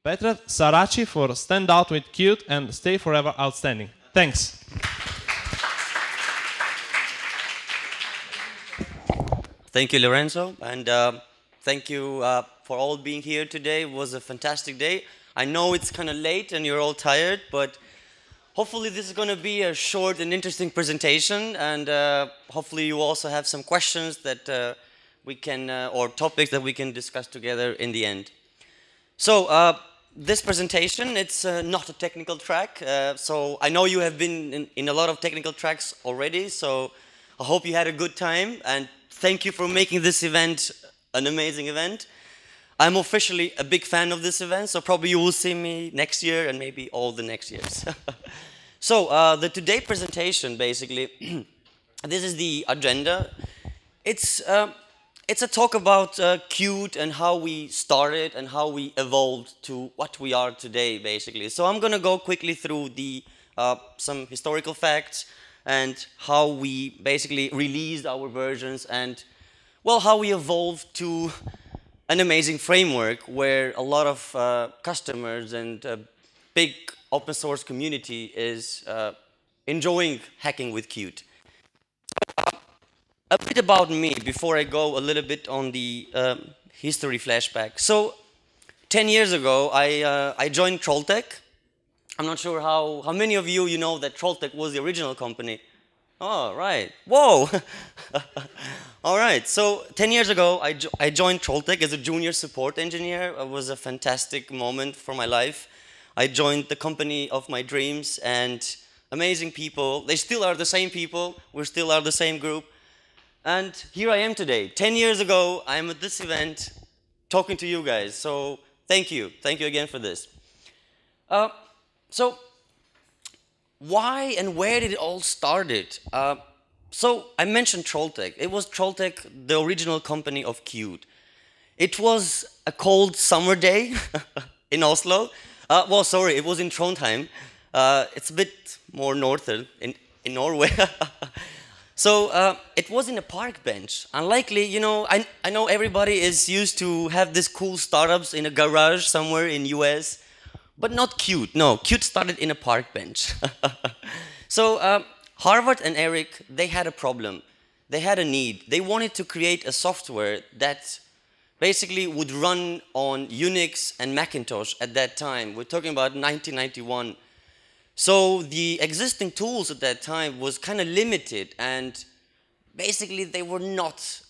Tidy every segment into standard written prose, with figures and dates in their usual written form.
Petra Sarachi for Stand Out with Qt and Stay Forever Outstanding. Thanks. Thank you, Lorenzo, and thank you for all being here today. It was a fantastic day. I know it's kind of late and you're all tired, but hopefully this is going to be a short and interesting presentation, and hopefully you also have some questions that we can, or topics that we can discuss together in the end. So this presentation, it's not a technical track, so I know you have been in a lot of technical tracks already, so I hope you had a good time, and thank you for making this event an amazing event. I'm officially a big fan of this event, so probably you will see me next year and maybe all the next years. So the today presentation, basically, this is the agenda. It's a talk about Qt and how we started and how we evolved to what we are today, basically. So I'm going to go quickly through the some historical facts and how we basically released our versions and, well, how we evolved to an amazing framework where a lot of customers and big open source community is enjoying hacking with Qt. A bit about me before I go a little bit on the history flashback. So 10 years ago, I joined Trolltech. I'm not sure how many of you know that Trolltech was the original company. Oh, right. Whoa. All right. So 10 years ago, I joined Trolltech as a junior support engineer. It was a fantastic moment for my life. I joined the company of my dreams and amazing people. They still are the same people. We still are the same group. And here I am today. 10 years ago, I'm at this event talking to you guys. So thank you. Thank you again for this. So why and where did it all started? So I mentioned Trolltech. It was Trolltech, the original company of Qt. It was a cold summer day in Oslo. Well, sorry, it was in Trondheim. It's a bit more northern in Norway. So it was in a park bench. Unlikely, you know, I know everybody is used to have these cool startups in a garage somewhere in US. But not Qt. No, Qt started in a park bench. So Harvard and Eric, they had a problem. They had a need. They wanted to create a software that basically would run on Unix and Macintosh at that time. We're talking about 1991. So the existing tools at that time was kind of limited, and basically they were not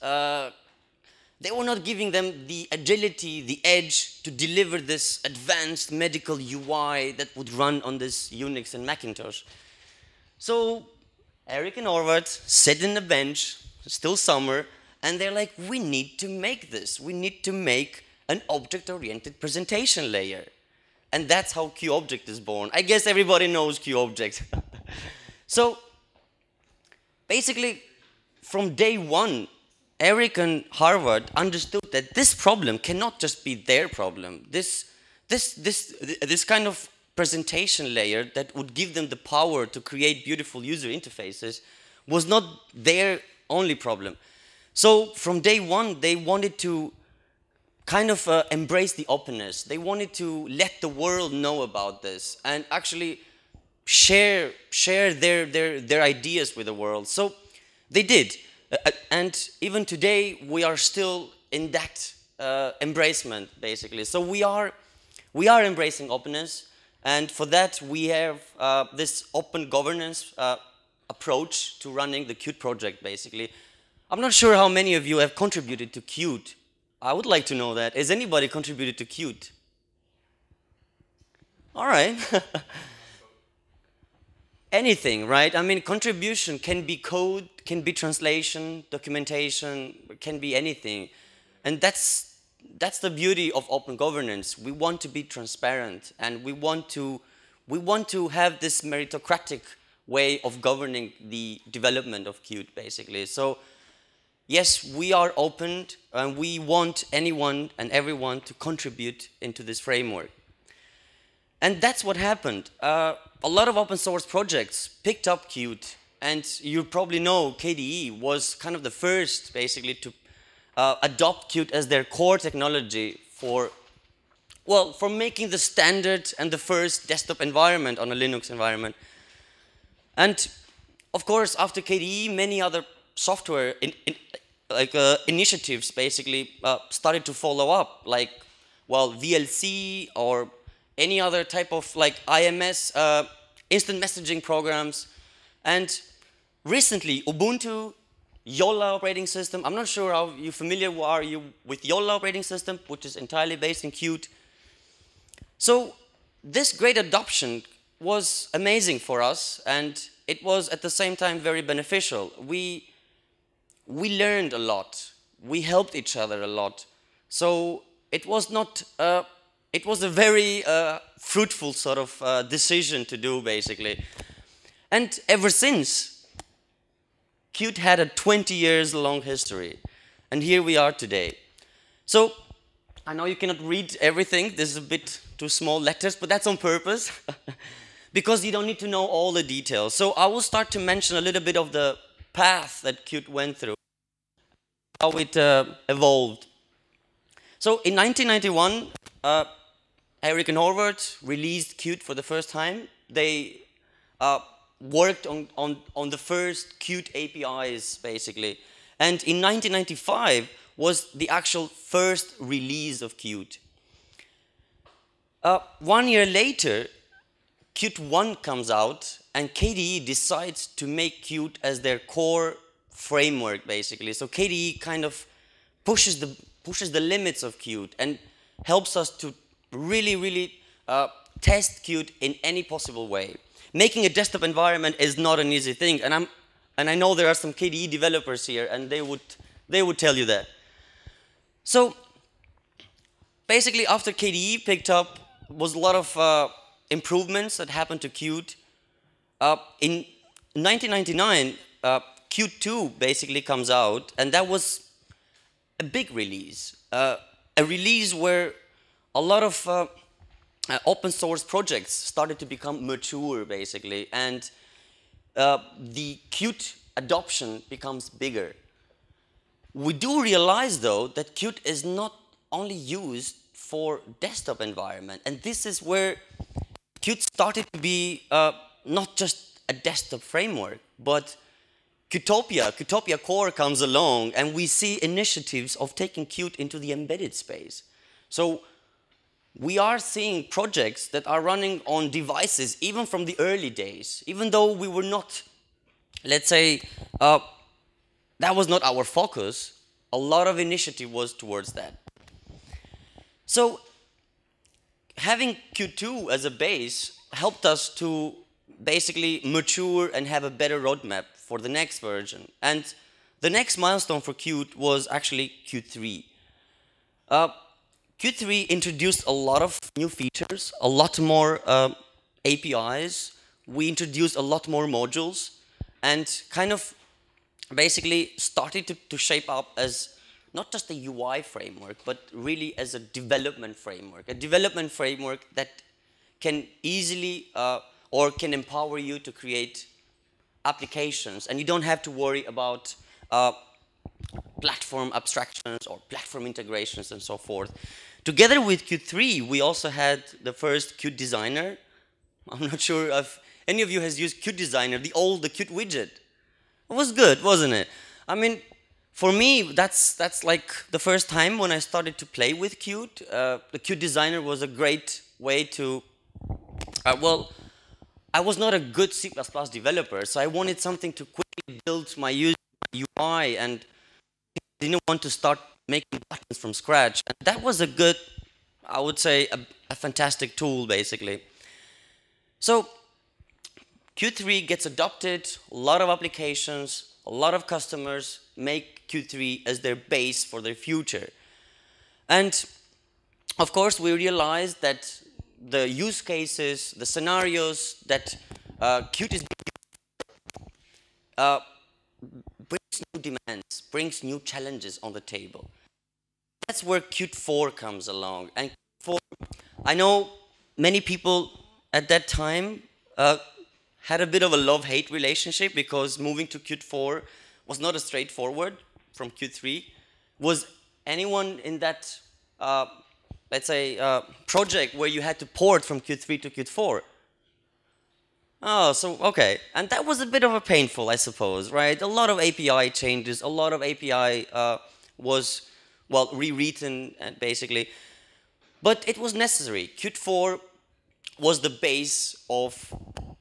giving them the agility, the edge to deliver this advanced medical UI that would run on this Unix and Macintosh. So Eric and Orvat sit in the bench, still summer, and they're like, we need to make this. We need to make an object-oriented presentation layer. And that's how QObject is born. I guess everybody knows QObject. So basically, from day one, Eric and Harvard understood that this problem cannot just be their problem. This kind of presentation layer that would give them the power to create beautiful user interfaces was not their only problem. So from day one, they wanted to kind of embrace the openness. They wanted to let the world know about this and actually share their ideas with the world. So they did. And even today, we are still in that embracement, basically. So we are embracing openness, and for that we have this open governance approach to running the Qt project, basically. I'm not sure how many of you have contributed to Qt. I would like to know that. Has anybody contributed to Qt? All right. Anything, right? I mean, contribution can be code, can be translation, documentation, can be anything. And that's the beauty of open governance. We want to be transparent, and we want to have this meritocratic way of governing the development of Qt, basically. So yes, we are open, and we want anyone and everyone to contribute into this framework. And that's what happened. A lot of open source projects picked up Qt, and you probably know KDE was kind of the first, basically, to adopt Qt as their core technology for well, from making the standard and the first desktop environment on a Linux environment. And of course, after KDE, many other software initiatives basically started to follow up, like, well, VLC or any other type of like IMS, instant messaging programs. And recently, Ubuntu, Yola operating system. I'm not sure how familiar are you with Yola operating system, which is entirely based in Qt. So this great adoption was amazing for us, and it was at the same time very beneficial. We learned a lot. We helped each other a lot. So it was not. It was a very fruitful sort of decision to do, basically. And ever since, Qt had a 20 years long history, and here we are today. So I know you cannot read everything. This is a bit too small letters, but that's on purpose because you don't need to know all the details. So I will start to mention a little bit of the path that Qt went through, how it evolved. So in 1991, Eric and Horvath released Qt for the first time. They worked on the first Qt APIs, basically. And in 1995 was the actual first release of Qt. 1 year later, Qt 1 comes out, and KDE decides to make Qt as their core framework, basically. So KDE kind of pushes the limits of Qt and helps us to really test Qt in any possible way. Making a desktop environment is not an easy thing, and I know there are some KDE developers here, and they would tell you that. So basically, after KDE picked up, was a lot of improvements that happened to Qt. In 1999, Qt 2 basically comes out, and that was a big release. A release where a lot of open source projects started to become mature, basically, and the Qt adoption becomes bigger. We do realize, though, that Qt is not only used for desktop environment, and this is where Qt started to be not just a desktop framework, but Qtopia Core comes along, and we see initiatives of taking Qt into the embedded space. So we are seeing projects that are running on devices even from the early days, even though we were not, let's say, that was not our focus. A lot of initiative was towards that. So having Qt 2 as a base helped us to basically mature and have a better roadmap for the next version. And the next milestone for Qt was actually Qt 3. Qt 3 introduced a lot of new features, a lot more APIs. We introduced a lot more modules, and kind of basically started to shape up as not just a UI framework, but really as a development framework that can easily or can empower you to create applications, and you don't have to worry about platform abstractions or platform integrations and so forth. Together with Qt 3, we also had the first Qt Designer. I'm not sure if any of you has used Qt Designer, the Qt widget. It was good, wasn't it? I mean, for me, that's like the first time when I started to play with Qt. The Qt Designer was a great way to, well, I was not a good C++ developer, so I wanted something to quickly build my UI, and didn't want to start making buttons from scratch. And that was a good, I would say, a fantastic tool, basically. So Qt 3 gets adopted, a lot of applications, a lot of customers make Qt 3 as their base for their future. And of course, we realized that the use cases, the scenarios that Qt is brings new demands, brings new challenges on the table. That's where Qt 4 comes along. And Qt 4, I know many people at that time had a bit of a love-hate relationship, because moving to Qt 4 was not as straightforward from Qt 3. Was anyone in that let's say, project where you had to port from Qt 3 to Qt 4. Oh, so, okay. And that was a bit of a painful, I suppose, right? A lot of API changes, a lot of API was, well, rewritten, basically. But it was necessary. Qt 4 was the base of,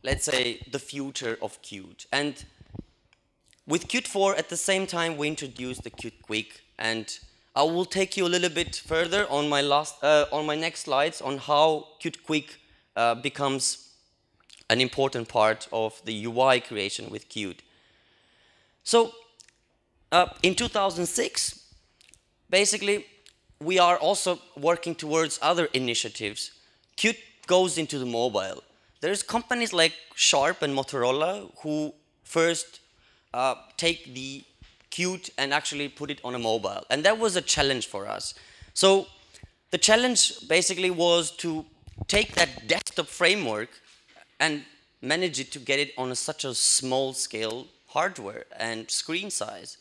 let's say, the future of Qt. And with Qt 4, at the same time, we introduced the Qt Quick. And I will take you a little bit further on my next slides on how Qt Quick becomes an important part of the UI creation with Qt. So in 2006, basically, we are also working towards other initiatives. Qt goes into the mobile. There's companies like Sharp and Motorola who first take the Qt and actually put it on a mobile. And that was a challenge for us. So the challenge basically was to take that desktop framework and manage it to get it on such a small scale hardware and screen size.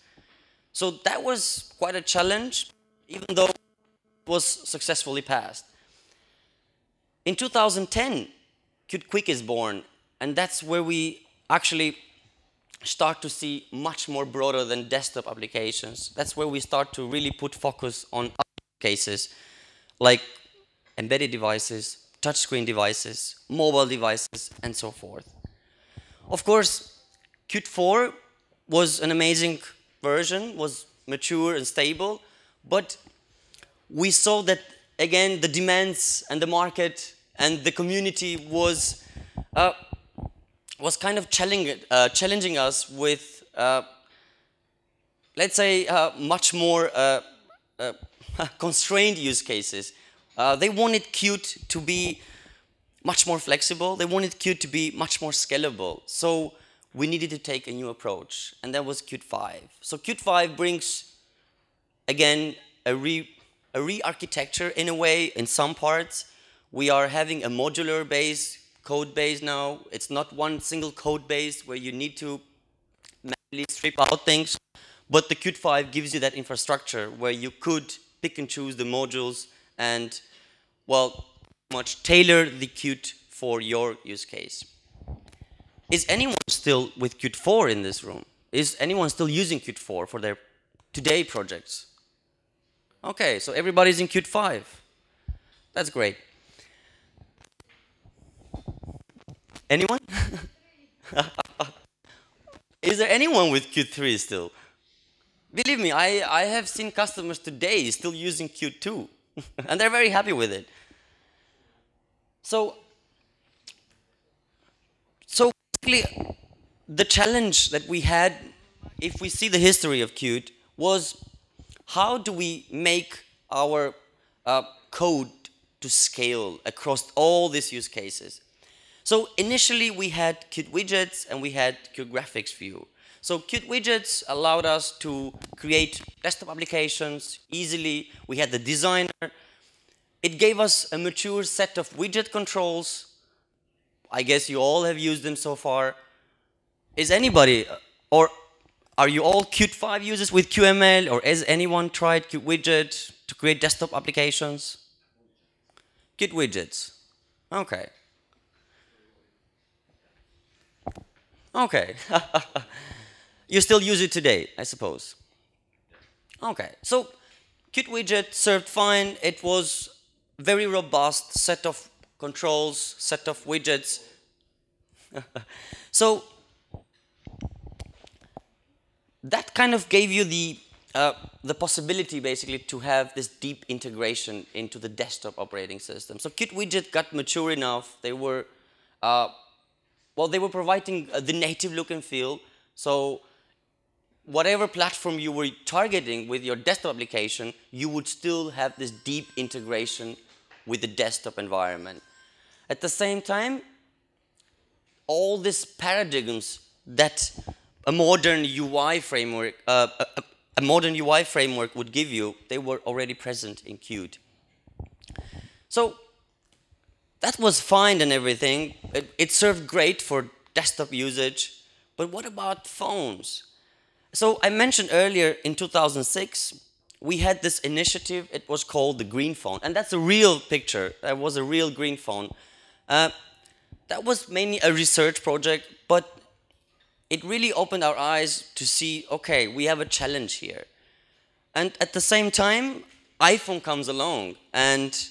So that was quite a challenge, even though it was successfully passed. In 2010, Qt Quick is born, and that's where we actually start to see much more broader than desktop applications. That's where we start to really put focus on other cases, like embedded devices, touchscreen devices, mobile devices, and so forth. Of course, Qt 4 was an amazing version, was mature and stable, but we saw that, again, the demands and the market and the community was kind of challenging us with, let's say, much more constrained use cases. They wanted Qt to be much more flexible. They wanted Qt to be much more scalable. So we needed to take a new approach, and that was Qt 5. So Qt 5 brings, again, a re-architecture in a way, in some parts. We are having a modular base, code base now. It's not one single code base where you need to manually strip out things. But the Qt 5 gives you that infrastructure where you could pick and choose the modules and, well, much tailor the Qt for your use case. Is anyone still with Qt 4 in this room? Is anyone still using Qt 4 for their today projects? Okay, so everybody's in Qt 5. That's great. Anyone? Is there anyone with Qt 3 still? Believe me, I have seen customers today still using Qt 2. And they're very happy with it. So basically, the challenge that we had, if we see the history of Qt, was how do we make our code to scale across all these use cases? So initially, we had Qt widgets and we had Qt graphics view. So Qt widgets allowed us to create desktop applications easily. We had the designer. It gave us a mature set of widget controls. I guess you all have used them so far. Is anybody, or are you all Qt 5 users with QML, or has anyone tried Qt widget to create desktop applications? Qt widgets. Okay. Okay. You still use it today, I suppose. Okay. So Qt widget served fine. It was very robust set of controls, set of widgets. So that kind of gave you the possibility, basically, to have this deep integration into the desktop operating system. So Qt widget got mature enough. They were, well, they were providing the native look and feel. So whatever platform you were targeting with your desktop application, you would still have this deep integration with the desktop environment. At the same time, all these paradigms that a modern UI framework, would give you, they were already present in Qt. So that was fine and everything. It served great for desktop usage. But what about phones? So I mentioned earlier, in 2006, we had this initiative. It was called the Green Phone, and that's a real picture. That was a real green phone. That was mainly a research project, but it really opened our eyes to see, okay, we have a challenge here. And at the same time, iPhone comes along, and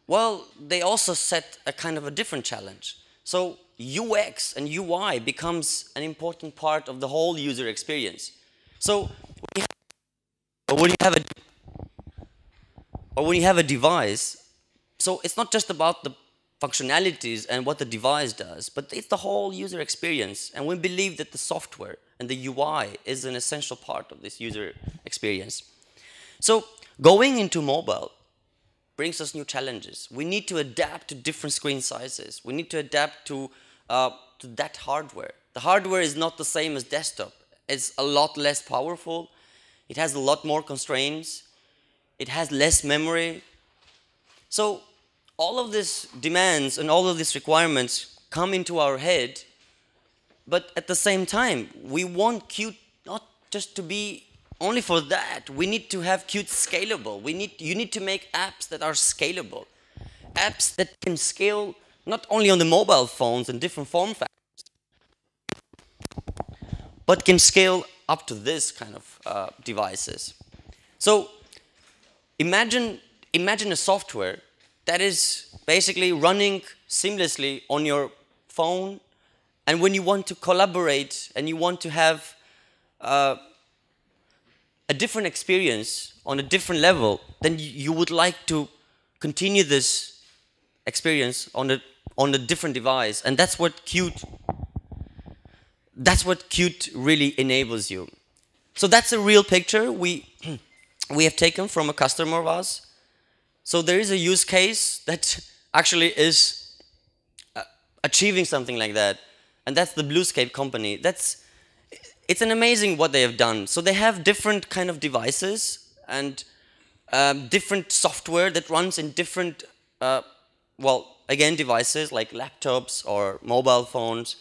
well, they also set a kind of a different challenge. So UX and UI becomes an important part of the whole user experience. So when you have a device, so it's not just about the functionalities and what the device does, but it's the whole user experience. And we believe that the software and the UI is an essential part of this user experience. So going into mobile brings us new challenges. We need to adapt to different screen sizes. We need to adapt to that hardware. The hardware is not the same as desktop. It's a lot less powerful. It has a lot more constraints. It has less memory. So all of these demands and all of these requirements come into our head, but at the same time, we want Qt not just to be only for that. We need to have Qt scalable. You need to make apps that are scalable. Apps that can scale not only on the mobile phones and different form factors, but can scale up to this kind of devices. So imagine a software that is basically running seamlessly on your phone, and when you want to collaborate and you want to have a different experience on a different level, then you would like to continue this experience on a different device, and that's what Qt really enables you. So that's a real picture we have taken from a customer of ours. So there is a use case that actually is achieving something like that, and that's the Bluescape company. It's an amazing what they have done. So they have different kind of devices and different software that runs in different, well, again, devices like laptops or mobile phones.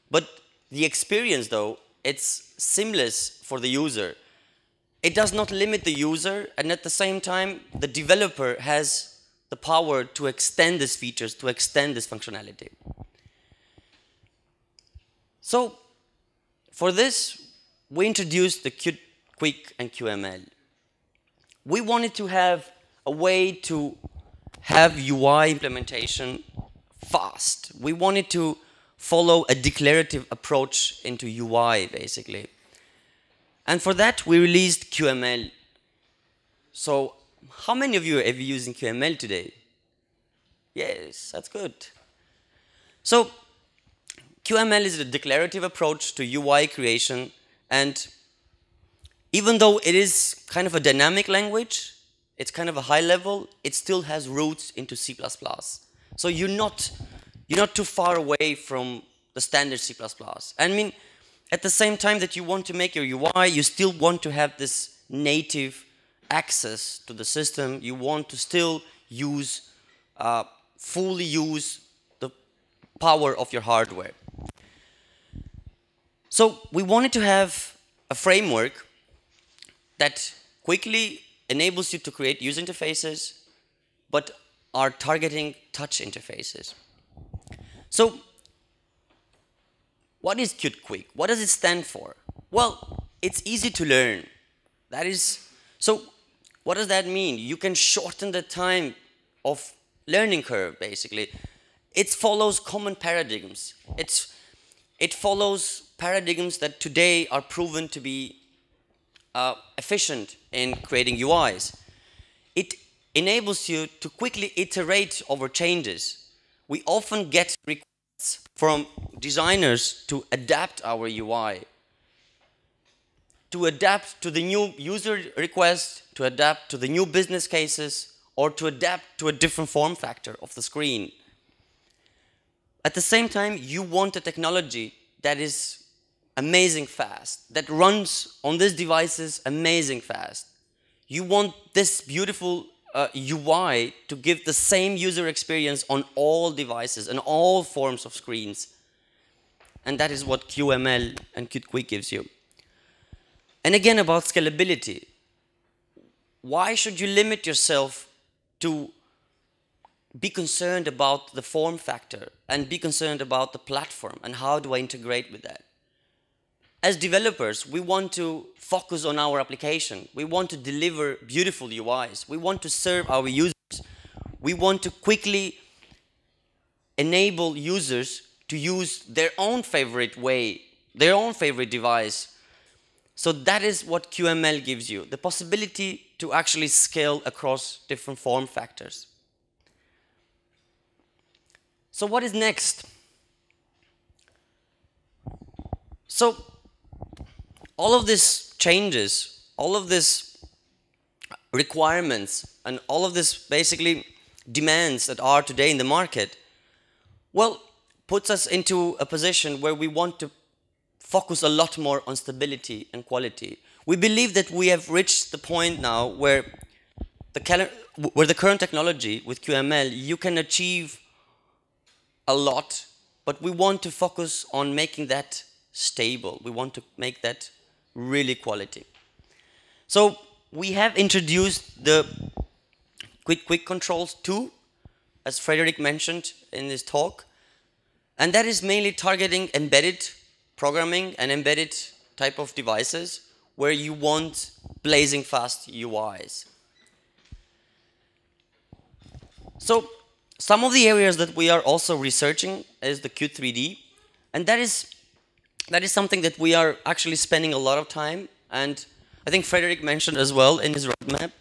But the experience, though, it's seamless for the user. It does not limit the user, and at the same time, the developer has the power to extend these features, to extend this functionality. So for this, we introduced the Qt Quick and QML. We wanted to have a way to have UI implementation fast. We wanted to follow a declarative approach into UI, basically. And for that, we released QML. So how many of you are using QML today? Yes, that's good. So QML is a declarative approach to UI creation, and even though it is kind of a dynamic language, it's kind of a high level, it still has roots into C++. So you're not too far away from the standard C++. I mean, at the same time that you want to make your UI, you still want to have this native access to the system. You want to still use, fully use the power of your hardware. So we wanted to have a framework that quickly enables you to create user interfaces, but are targeting touch interfaces. So what is Qt Quick? What does it stand for? Well, it's easy to learn. So what does that mean? You can shorten the time of learning curve, basically. It follows common paradigms. It follows paradigms that today are proven to be efficient in creating UIs. It enables you to quickly iterate over changes. We often get requests from designers to adapt our UI, to adapt to the new user request, to adapt to the new business cases, or to adapt to a different form factor of the screen. At the same time, you want a technology that is amazing fast, that runs on these devices amazing fast. You want this beautiful UI to give the same user experience on all devices and all forms of screens. And that is what QML and Qt Quick gives you. And again, about scalability. why should you limit yourself to be concerned about the form factor and be concerned about the platform and how do I integrate with that? As developers, we want to focus on our application. We want to deliver beautiful UIs. We want to serve our users. We want to quickly enable users to use their own favorite way, their own favorite device. So that is what QML gives you, the possibility to actually scale across different form factors. So what is next? So all of these changes, all of these requirements, and all of this basically demands that are today in the market, well, puts us into a position where we want to focus a lot more on stability and quality. We believe that we have reached the point now where the current technology with QML, you can achieve a lot, but we want to focus on making that stable. We want to make that really quality. So we have introduced the quick controls 2, as Frederick mentioned in his talk, and that is mainly targeting embedded programming and embedded type of devices where you want blazing fast UIs. So some of the areas that we are also researching is the Qt 3D, and that is something that we are actually spending a lot of time, and I think Frederick mentioned as well in his roadmap.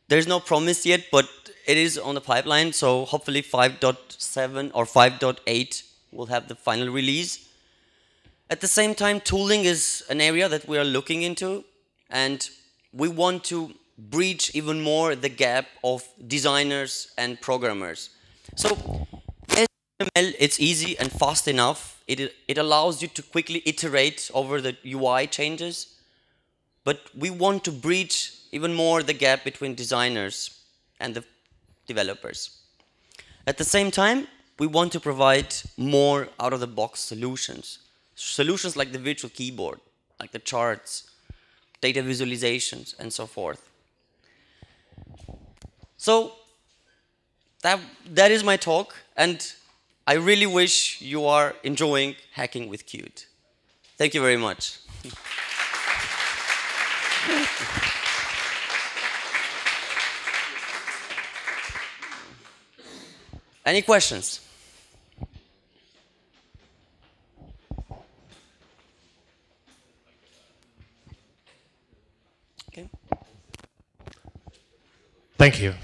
There's no promise yet, but it is on the pipeline, so hopefully 5.7 or 5.8 will have the final release. At the same time, tooling is an area that we are looking into, and we want to breach even more the gap of designers and programmers. So HTML, it's easy and fast enough. It allows you to quickly iterate over the UI changes, but we want to breach even more the gap between designers and the developers. At the same time, we want to provide more out-of-the-box solutions. Solutions like the virtual keyboard, like the charts, data visualizations, and so forth. So that is my talk, and I really wish you are enjoying hacking with Qt. Thank you very much. Any questions? Okay. Thank you.